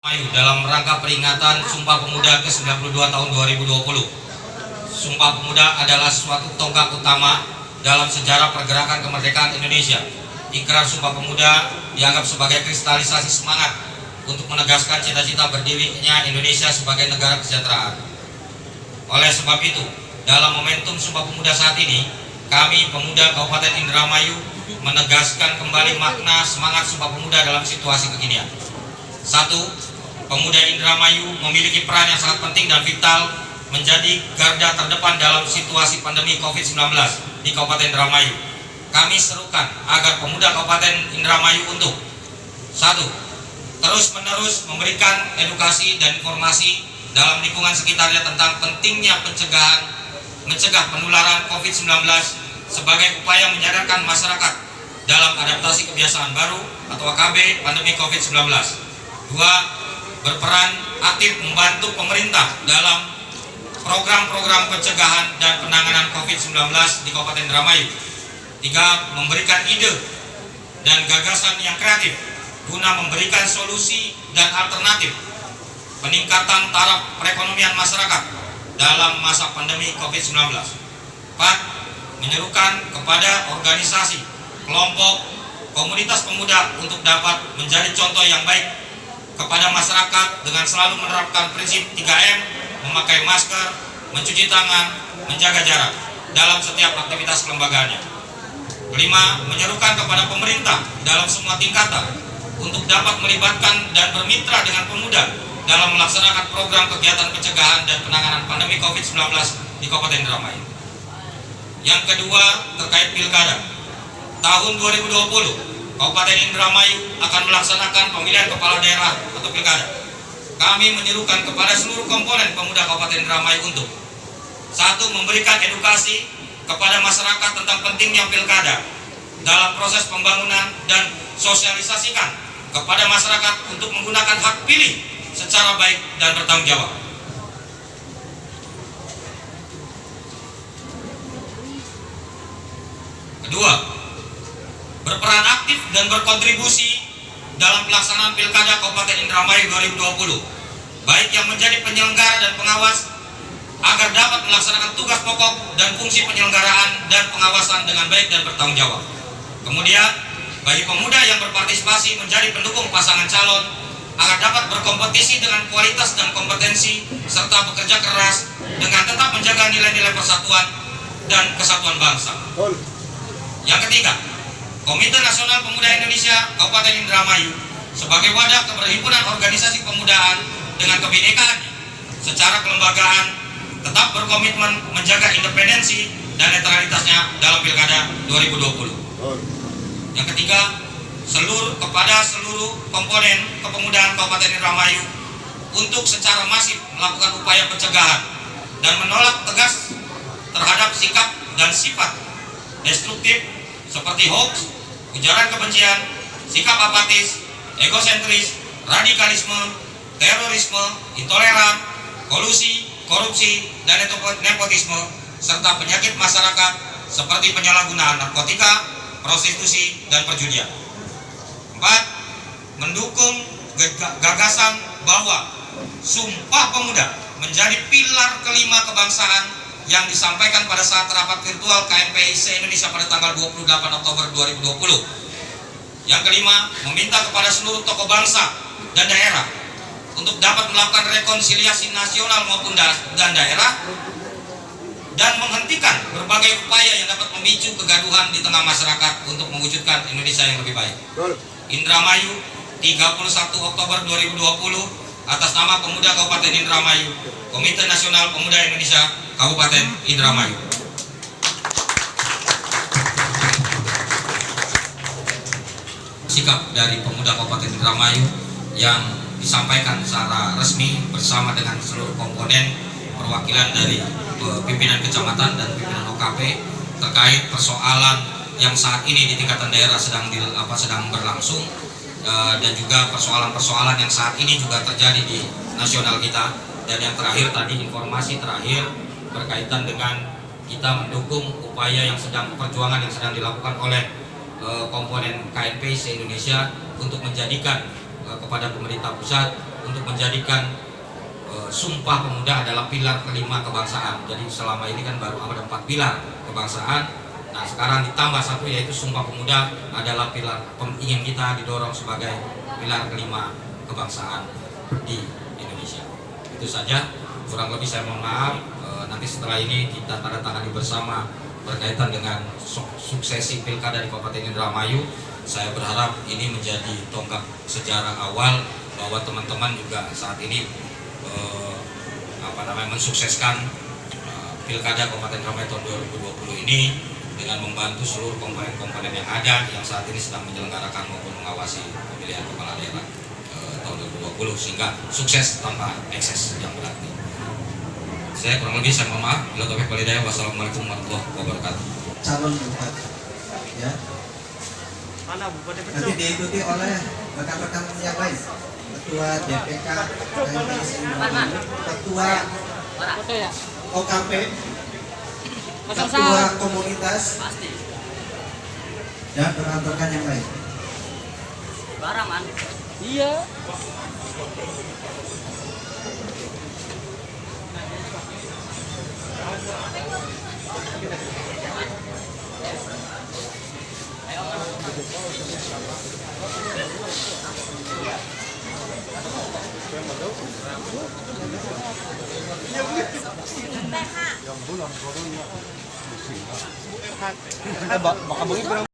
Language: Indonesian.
Mayu dalam rangka peringatan Sumpah Pemuda ke-92 tahun 2020. Sumpah Pemuda adalah suatu tonggak utama dalam sejarah pergerakan kemerdekaan Indonesia. Ikrar Sumpah Pemuda dianggap sebagai kristalisasi semangat untuk menegaskan cita-cita berdirinya Indonesia sebagai negara kesejahteraan. Oleh sebab itu, dalam momentum Sumpah Pemuda saat ini, kami pemuda Kabupaten Indramayu menegaskan kembali makna semangat Sumpah Pemuda dalam situasi kekinian. 1. Pemuda Indramayu memiliki peran yang sangat penting dan vital menjadi garda terdepan dalam situasi pandemi COVID-19 di Kabupaten Indramayu. Kami serukan agar pemuda Kabupaten Indramayu untuk 1. Terus-menerus memberikan edukasi dan informasi dalam lingkungan sekitarnya tentang pentingnya mencegah penularan COVID-19 sebagai upaya menyadarkan masyarakat dalam adaptasi kebiasaan baru atau AKB pandemi COVID-19. 2. Berperan aktif membantu pemerintah dalam program-program pencegahan dan penanganan COVID-19 di Kabupaten Indramayu. 3. Memberikan ide dan gagasan yang kreatif guna memberikan solusi dan alternatif peningkatan taraf perekonomian masyarakat dalam masa pandemi COVID-19. 4. Menyerukan kepada organisasi, kelompok, komunitas pemuda untuk dapat menjadi contoh yang baik kepada masyarakat dengan selalu menerapkan prinsip 3M, memakai masker, mencuci tangan, menjaga jarak dalam setiap aktivitas kelembagaannya. 5. Menyerukan kepada pemerintah dalam semua tingkatan untuk dapat melibatkan dan bermitra dengan pemuda dalam melaksanakan program kegiatan pencegahan dan penanganan pandemi COVID-19 di Kabupaten Indramayu. Yang kedua, terkait pilkada. Tahun 2020, Kabupaten Indramayu akan melaksanakan pemilihan kepala daerah atau pilkada. Kami menyerukan kepada seluruh komponen pemuda Kabupaten Indramayu untuk 1. Memberikan edukasi kepada masyarakat tentang pentingnya pilkada dalam proses pembangunan dan sosialisasikan kepada masyarakat untuk menggunakan hak pilih secara baik dan bertanggung jawab. Kedua, berperan aktif dan berkontribusi dalam pelaksanaan Pilkada Kabupaten Indramayu 2020, baik yang menjadi penyelenggara dan pengawas, agar dapat melaksanakan tugas pokok dan fungsi penyelenggaraan dan pengawasan dengan baik dan bertanggung jawab. Kemudian, bagi pemuda yang berpartisipasi menjadi pendukung pasangan calon, agar dapat berkompetisi dengan kualitas dan kompetensi, serta bekerja keras dengan tetap menjaga nilai-nilai persatuan dan kesatuan bangsa. Yang ketiga, Komite Nasional Pemuda Indonesia Kabupaten Indramayu sebagai wadah keberhimpunan organisasi pemudaan dengan kebinekaan secara kelembagaan tetap berkomitmen menjaga independensi dan netralitasnya dalam Pilkada 2020. Yang ketiga, kepada seluruh komponen kepemudaan Kabupaten Indramayu untuk secara masif melakukan upaya pencegahan dan menolak tegas terhadap sikap dan sifat destruktif seperti hoax, ujaran kebencian, sikap apatis, egosentris, radikalisme, terorisme, intoleran, kolusi, korupsi, dan nepotisme, serta penyakit masyarakat seperti penyalahgunaan narkotika, prostitusi, dan perjudian. 4. Mendukung gagasan bahwa Sumpah Pemuda menjadi pilar kelima kebangsaan yang disampaikan pada saat rapat virtual KMPI se-Indonesia pada tanggal 28 Oktober 2020. Yang kelima, meminta kepada seluruh tokoh bangsa dan daerah untuk dapat melakukan rekonsiliasi nasional maupun dan daerah dan menghentikan berbagai upaya yang dapat memicu kegaduhan di tengah masyarakat untuk mewujudkan Indonesia yang lebih baik. Indramayu, 31 Oktober 2020, atas nama Pemuda Kabupaten Indramayu, Komite Nasional Pemuda Indonesia Kabupaten Indramayu. Sikap dari pemuda Kabupaten Indramayu yang disampaikan secara resmi bersama dengan seluruh komponen perwakilan dari pimpinan kecamatan dan pimpinan OKP terkait persoalan yang saat ini di tingkatan daerah sedang berlangsung, dan juga persoalan-persoalan yang saat ini juga terjadi di nasional kita. Dan yang terakhir tadi, informasi terakhir berkaitan dengan kita mendukung upaya perjuangan yang sedang dilakukan oleh komponen KNP se-Indonesia untuk menjadikan kepada pemerintah pusat untuk menjadikan Sumpah Pemuda adalah pilar kelima kebangsaan. Jadi selama ini kan baru ada 4 pilar kebangsaan. Nah sekarang ditambah satu, yaitu Sumpah Pemuda adalah pilar ingin kita didorong sebagai pilar kelima kebangsaan di Indonesia. Itu saja, kurang lebih saya mohon maaf. Nanti setelah ini kita tanda tangani bersama berkaitan dengan suksesi pilkada di Kabupaten Indramayu. Saya berharap ini menjadi tonggak sejarah awal bahwa teman-teman juga saat ini mensukseskan pilkada Kabupaten Indramayu tahun 2020 ini dengan membantu seluruh komponen-komponen yang ada yang saat ini sedang menyelenggarakan maupun mengawasi pemilihan kepala daerah tahun 2020, sehingga sukses tanpa ekses yang berarti. Saya kurang lebih saya mohon maaf. Bila taufiq wal hidayah. Wassalamualaikum warahmatullahi wabarakatuh. Calon bupati, ya. Nanti diikuti oleh rekan-rekan yang lain. Ketua DPK, Ketua OKP, Ketua komunitas, dan rekan-rekan yang lain. Barangan. Iya. Baka